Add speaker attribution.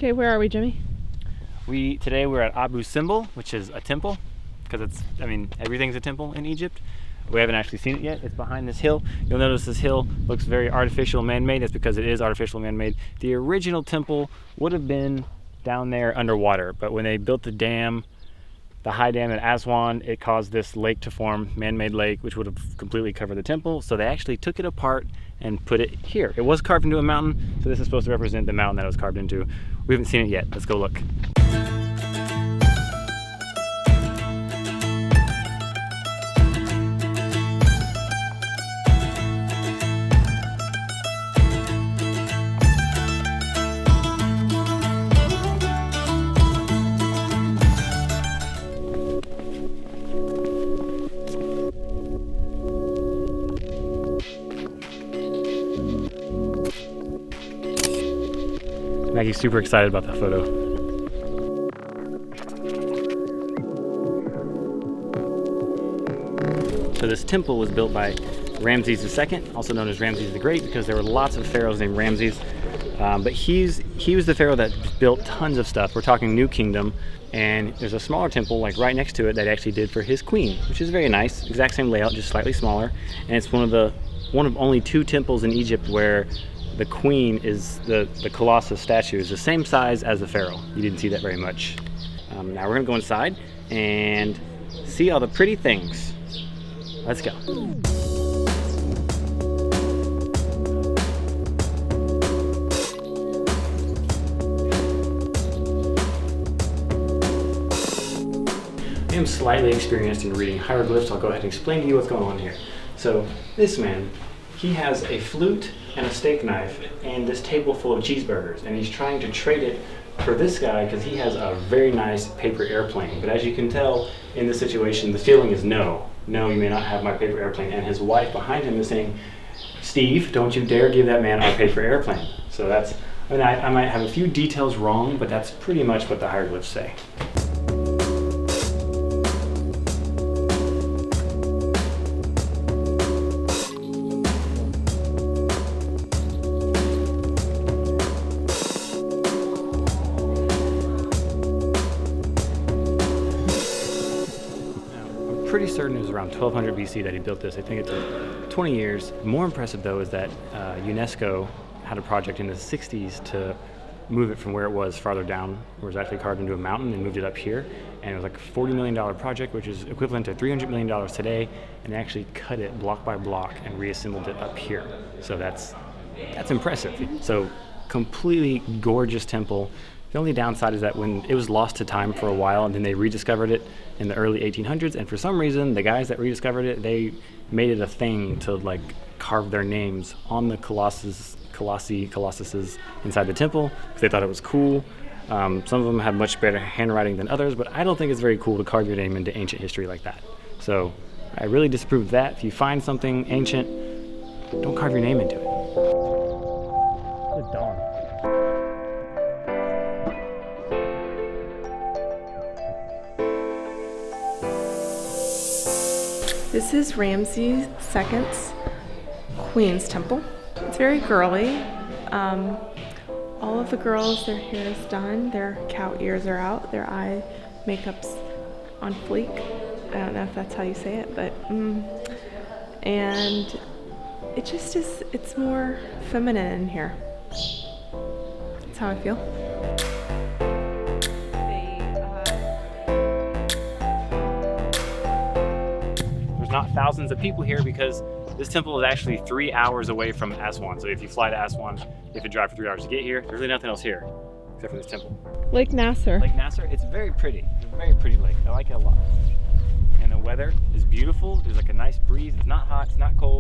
Speaker 1: Okay, where are we, Jimmy?
Speaker 2: Today we're at Abu Simbel, which is a temple, because everything's a temple in Egypt. We haven't actually seen it yet. It's behind this hill. You'll notice this hill looks very artificial man-made. That's because it is artificial man-made. The original temple would have been down there underwater, but when they built the dam, the high dam at Aswan, it caused this lake to form, man-made lake, which would have completely covered the temple. So they actually took it apart and put it here. It was carved into a mountain, so this is supposed to represent the mountain that it was carved into. We haven't seen it yet. Let's go look. Maggie's super excited about that photo. So this temple was built by Ramses II, also known as Ramses the Great, because there were lots of pharaohs named Ramses. But he was the pharaoh that built tons of stuff. We're talking New Kingdom, and there's a smaller temple like right next to it that he actually did for his queen, which is very nice. Exact same layout, just slightly smaller. And it's one of only two temples in Egypt where the queen is the Colossus statue is the same size as the pharaoh. You didn't see that very much. Now we're gonna go inside and see all the pretty things. Let's go. I am slightly experienced in reading hieroglyphs. I'll go ahead and explain to you what's going on here. So this man, he has a flute and a steak knife and this table full of cheeseburgers, and he's trying to trade it for this guy because he has a very nice paper airplane. But as you can tell in this situation, the feeling is no, you may not have my paper airplane. And his wife behind him is saying, Steve, don't you dare give that man our paper airplane. So I might have a few details wrong, but that's pretty much what the hieroglyphs say. Pretty certain it was around 1200 BC that he built this. I think it took 20 years. More impressive though is that UNESCO had a project in the 60s to move it from where it was farther down, where it was actually carved into a mountain, and moved it up here. And it was like a $40 million project, which is equivalent to $300 million today, and they actually cut it block by block and reassembled it up here. So that's impressive. So completely gorgeous temple. The only downside is that when it was lost to time for a while, and then they rediscovered it in the early 1800s, and for some reason the guys that rediscovered it, they made it a thing to like carve their names on the colossuses inside the temple because they thought it was cool. Some of them have much better handwriting than others, but I don't think it's very cool to carve your name into ancient history like that. So I really disapprove of that. If you find something ancient, don't carve your name into it. Good dog.
Speaker 1: This is Ramses II's Queen's Temple. It's very girly. All of the girls, their hair is done, their cow ears are out, their eye makeup's on fleek. I don't know if that's how you say it, but and it just is, it's more feminine in here. That's how I feel.
Speaker 2: Not thousands of people here because this temple is actually 3 hours away from Aswan. So if you fly to Aswan, you have to drive for 3 hours to get here. There's really nothing else here except for this temple.
Speaker 1: Lake Nasser.
Speaker 2: Lake Nasser, it's very pretty. It's a very pretty lake. I like it a lot. And the weather is beautiful. There's like a nice breeze. It's not hot, it's not cold.